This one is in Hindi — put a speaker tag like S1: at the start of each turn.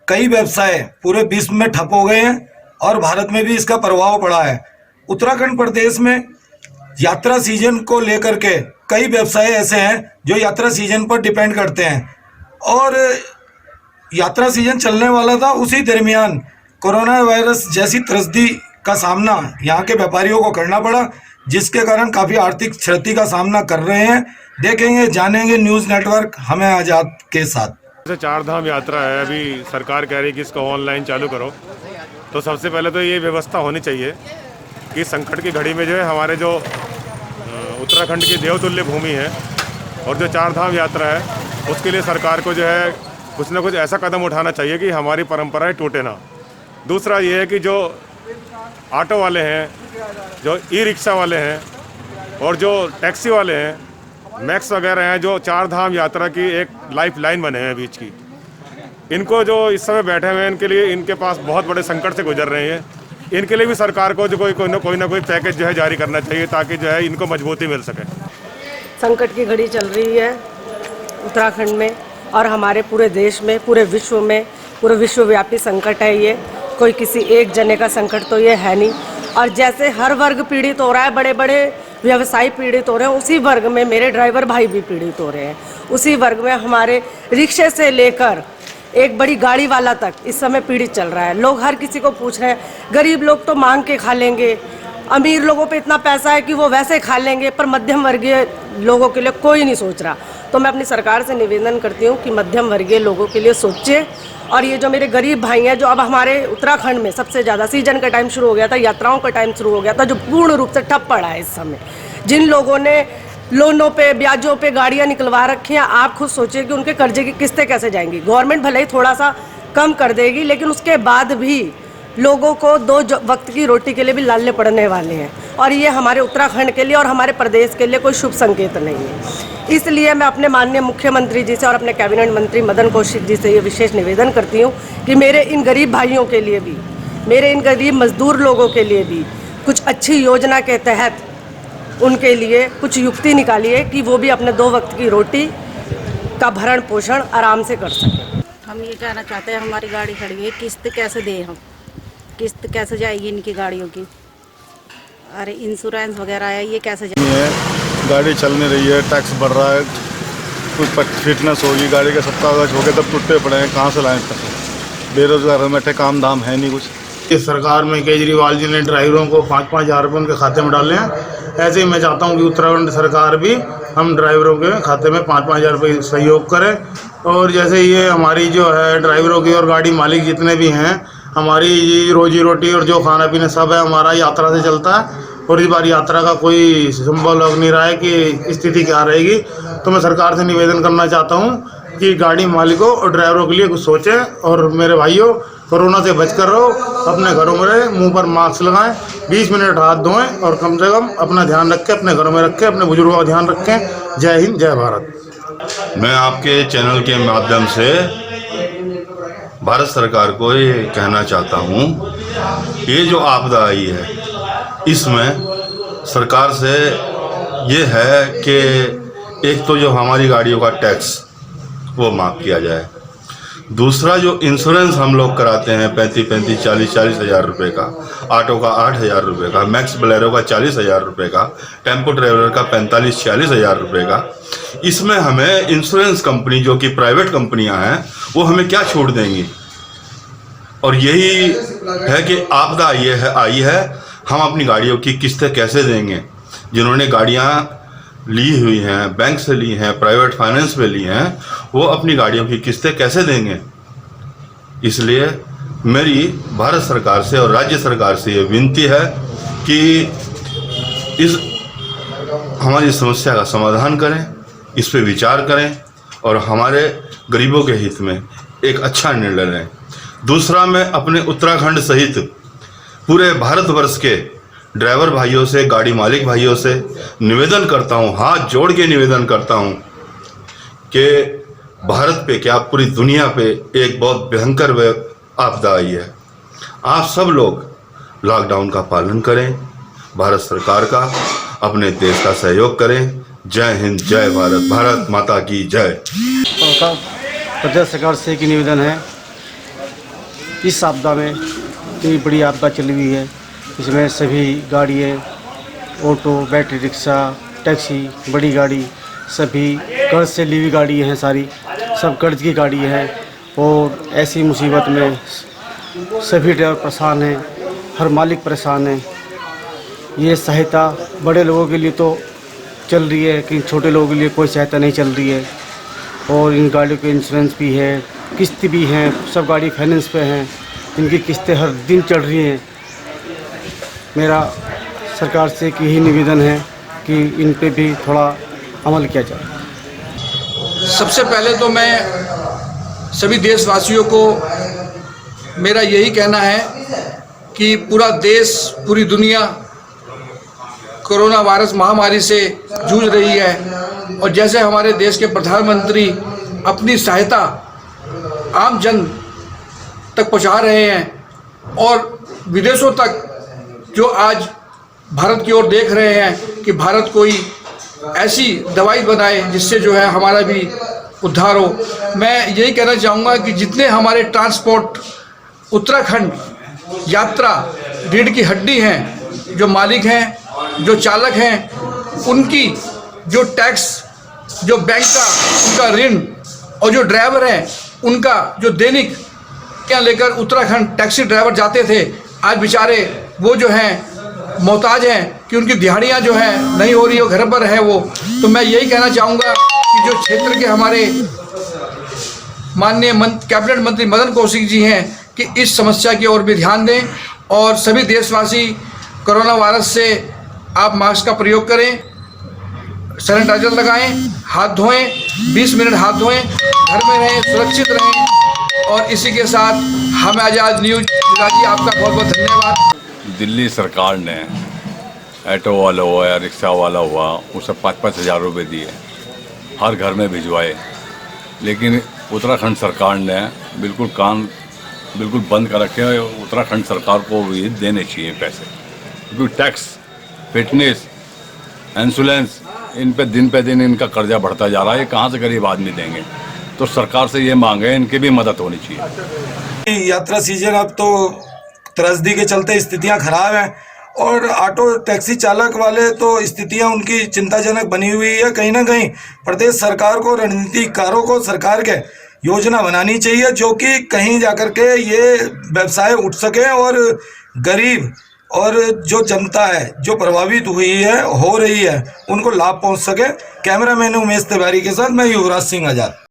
S1: कई व्यवसाय पूरे विश्व में ठप हो गए हैं और भारत में भी इसका प्रभाव पड़ा है। उत्तराखंड प्रदेश में यात्रा सीजन को लेकर के कई व्यवसाय ऐसे हैं जो यात्रा सीजन पर डिपेंड करते हैं और यात्रा सीजन चलने वाला था, उसी दरमियान कोरोना वायरस जैसी त्रस्ती का सामना यहाँ के व्यापारियों को करना पड़ा, जिसके कारण काफ़ी आर्थिक क्षति का सामना कर रहे हैं। देखेंगे जानेंगे न्यूज़ नेटवर्क हमें आज़ाद के साथ।
S2: जैसे चार धाम यात्रा है, अभी सरकार कह रही है कि इसको ऑनलाइन चालू करो, तो सबसे पहले तो ये व्यवस्था होनी चाहिए कि संकट की घड़ी में जो है हमारे जो उत्तराखंड की देवतुल्य भूमि है और जो चार धाम यात्रा है उसके लिए सरकार को जो है कुछ ना कुछ ऐसा कदम उठाना चाहिए कि हमारी परंपराएं टूटे ना। दूसरा ये है कि जो ऑटो वाले हैं, जो ई रिक्शा वाले हैं और जो टैक्सी वाले हैं, मैक्स वगैरह हैं, जो चार धाम यात्रा की एक लाइफ लाइन बने हैं बीच की, इनको जो इस समय बैठे हुए हैं इनके लिए, इनके पास बहुत बड़े संकट से गुजर रहे हैं, इनके लिए भी सरकार को जो कोई ना कोई पैकेज जो है जारी करना चाहिए ताकि जो है इनको मजबूती मिल सके।
S3: संकट की घड़ी चल रही है उत्तराखंड में और हमारे पूरे देश में, पूरे विश्व में, पूरे विश्वव्यापी संकट है ये। कोई किसी एक जने का संकट तो ये है नहीं। और जैसे हर वर्ग पीड़ित हो रहा है, बड़े बड़े व्यवसायी पीड़ित हो रहे हैं, उसी वर्ग में मेरे ड्राइवर भाई भी पीड़ित हो रहे हैं। उसी वर्ग में हमारे रिक्शे से लेकर एक बड़ी गाड़ी वाला तक इस समय पीड़ित चल रहा है। लोग हर किसी को पूछ रहे हैं, गरीब लोग तो मांग के खा लेंगे, अमीर लोगों पे इतना पैसा है कि वो वैसे खा लेंगे, पर मध्यम वर्गीय लोगों के लिए कोई नहीं सोच रहा। तो मैं अपनी सरकार से निवेदन करती हूँ कि मध्यम वर्गीय लोगों के लिए सोचे। और ये जो मेरे गरीब भाई हैं, जो अब हमारे उत्तराखंड में सबसे ज़्यादा सीजन का टाइम शुरू हो गया था, यात्राओं का टाइम शुरू हो गया था, जो पूर्ण रूप से ठप पड़ा है इस समय, जिन लोगों ने लोनों पे, ब्याजों पे गाड़ियाँ निकलवा रखी हैं, आप खुद सोचिए कि उनके कर्जे की किस्तें कैसे जाएंगी। गवर्नमेंट भले ही थोड़ा सा कम कर देगी, लेकिन उसके बाद भी लोगों को दो वक्त की रोटी के लिए भी लालने पड़ने वाले हैं। और ये हमारे उत्तराखंड के लिए और हमारे प्रदेश के लिए कोई शुभ संकेत नहीं है। इसलिए मैं अपने माननीय मुख्यमंत्री जी से और अपने कैबिनेट मंत्री मदन कौशिक जी से ये विशेष निवेदन करती हूँ कि मेरे इन गरीब भाइयों के लिए भी, मेरे इन गरीब मजदूर लोगों के लिए भी कुछ अच्छी योजना के तहत उनके लिए कुछ युक्ति निकालिए कि वो भी अपने दो वक्त की रोटी का भरण पोषण आराम से कर सकें।
S4: हम ये कहना चाहते हैं, हमारी गाड़ी खड़ी है, किस्त कैसे दें हम, किस्त कैसे जाएगी इनकी गाड़ियों की, अरे इंश्योरेंस वगैरह है, ये कैसे जाएगी।
S5: गाड़ी चल नहीं रही है, टैक्स बढ़ रहा है, कुछ फिटनेस होगी, गाड़ी का 70,000 हो गए तब टूटे पड़े हैं, कहाँ से लाएं पैसे। बेरोजगार में बैठे, काम दाम है नहीं कुछ।
S6: इस सरकार में केजरीवाल जी ने ड्राइवरों को 5-5 हज़ार रुपये उनके खाते में डाले हैं। ऐसे ही मैं चाहता हूं कि उत्तराखंड सरकार भी हम ड्राइवरों के खाते में 5-5 हज़ार रुपये सहयोग करें। और जैसे ये हमारी जो है ड्राइवरों की और गाड़ी मालिक जितने भी हैं, हमारी रोजी रोटी और जो खाना पीना सब है हमारा यात्रा से चलता है। और इस बार यात्रा का कोई संभव लग नहीं रहा है कि स्थिति क्या रहेगी। तो मैं सरकार से निवेदन करना चाहता हूँ कि गाड़ी मालिकों और ड्राइवरों के लिए कुछ सोचें। और मेरे भाइयों, कोरोना से बचकर रहो, अपने घरों में रहें, मुंह पर मास्क लगाएं, 20 मिनट हाथ धोएं और कम से कम अपना ध्यान रखें, अपने घरों में रखें, अपने बुजुर्गों का ध्यान रखें। जय हिंद, जय भारत।
S7: मैं आपके चैनल के माध्यम से भारत सरकार को ये कहना चाहता हूँ, ये जो आपदा आई है इसमें सरकार से ये है कि एक तो जो हमारी गाड़ियों का टैक्स वो माफ़ किया जाए, दूसरा जो इंश्योरेंस हम लोग कराते हैं 35-35, 40-40 हज़ार रुपये का, ऑटो का 8 हज़ार रुपये का, मैक्स बोलेरो का 40 हज़ार रुपये का, टेम्पो ट्रैवलर का 45-46 हज़ार रुपये का, इसमें हमें इंश्योरेंस कंपनी जो कि प्राइवेट कंपनियां हैं वो हमें क्या छूट देंगी। और यही है कि आपदा आई है, हम अपनी गाड़ियों की किस्तें कैसे देंगे। जिन्होंने गाड़ियाँ ली हुई हैं, बैंक से ली हैं, प्राइवेट फाइनेंस पे ली हैं, वो अपनी गाड़ियों की किस्तें कैसे देंगे। इसलिए मेरी भारत सरकार से और राज्य सरकार से ये विनती है कि इस हमारी समस्या का समाधान करें, इस पे विचार करें और हमारे गरीबों के हित में एक अच्छा निर्णय लें। दूसरा, मैं अपने उत्तराखंड सहित पूरे भारतवर्ष के ड्राइवर भाइयों से, गाड़ी मालिक भाइयों से निवेदन करता हूँ, हाथ जोड़ के निवेदन करता हूँ कि भारत पे क्या पूरी दुनिया पे एक बहुत भयंकर आपदा आई है। आप सब लोग लॉकडाउन का पालन करें, भारत सरकार का, अपने देश का सहयोग करें। जय हिंद, जय भारत, भारत माता की जय।
S8: प्रदेश सरकार से एक निवेदन है इस आपदा में इतनी बड़ी आपदा चली हुई है, इसमें सभी गाड़ियाँ, ऑटो, बैटरी रिक्शा, टैक्सी, बड़ी गाड़ी, सभी कर्ज से ली हुई गाड़ी हैं, सारी सब कर्ज की गाड़ी है। और ऐसी मुसीबत में सभी ड्राइवर परेशान हैं, हर मालिक परेशान है। ये सहायता बड़े लोगों के लिए तो चल रही है, लेकिन छोटे लोगों के लिए कोई सहायता नहीं चल रही है। और इन गाड़ियों के इंश्योरेंस भी है, किस्त भी हैं, सब गाड़ी फाइनेंस पे हैं, इनकी किस्तें हर दिन चढ़ रही हैं। मेरा सरकार से एक यही निवेदन है कि इन पे भी थोड़ा अमल किया जाए।
S9: सबसे पहले तो मैं सभी देशवासियों को मेरा यही कहना है कि पूरा देश, पूरी दुनिया कोरोना वायरस महामारी से जूझ रही है, और जैसे हमारे देश के प्रधानमंत्री अपनी सहायता आम जन तक पहुंचा रहे हैं और विदेशों तक जो आज भारत की ओर देख रहे हैं कि भारत कोई ऐसी दवाई बनाए जिससे जो है हमारा भी उद्धार हो। मैं यही कहना चाहूँगा कि जितने हमारे ट्रांसपोर्ट उत्तराखंड यात्रा रीढ़ की हड्डी हैं, जो मालिक हैं, जो चालक हैं, उनकी जो टैक्स, जो बैंक का उनका ऋण, और जो ड्राइवर हैं उनका जो दैनिक क्या लेकर उत्तराखंड टैक्सी ड्राइवर जाते थे, आज बेचारे वो जो हैं मोहताज हैं कि उनकी दिहाड़ियाँ जो हैं नहीं हो रही हो, घर पर है वो। तो मैं यही कहना चाहूँगा कि जो क्षेत्र के हमारे माननीय कैबिनेट मंत्री मदन कौशिक जी हैं कि इस समस्या की ओर भी ध्यान दें, और सभी देशवासी कोरोना वायरस से आप मास्क का प्रयोग करें, सैनिटाइजर लगाएं, हाथ धोएं, 20 मिनट हाथ धोएं, घर में रहें, सुरक्षित रहें। और इसी के साथ हम आज़ाद न्यूज़ जी आपका बहुत बहुत धन्यवाद।
S10: दिल्ली सरकार ने ऑटो वाला हुआ या रिक्शा वाला हुआ, उसे 5-5 हज़ार रुपये दिए, हर घर में भिजवाए। लेकिन उत्तराखंड सरकार ने बिल्कुल कान बिल्कुल बंद कर रखे हैं। उत्तराखंड सरकार को भी देने चाहिए पैसे, क्योंकि टैक्स, फिटनेस, इंश्योरेंस, इन पे दिन इनका कर्जा बढ़ता जा रहा है। ये कहाँ से गरीब आदमी देंगे? तो सरकार से ये मांग है, इनकी भी मदद होनी चाहिए।
S1: यात्रा सीजन अब तो त्रसदी के चलते स्थितियां खराब हैं, और ऑटो टैक्सी चालक वाले तो स्थितियां उनकी चिंताजनक बनी हुई है। कहीं ना कहीं प्रदेश सरकार को, रणनीतिकारों को सरकार के योजना बनानी चाहिए, जो कि कहीं जाकर के ये व्यवसाय उठ सके और गरीब और जो जनता है जो प्रभावित हुई है, हो रही है, उनको लाभ पहुंच सके। कैमरामैन उमेश तिवारी के साथ मैं युवराज सिंह आजाद।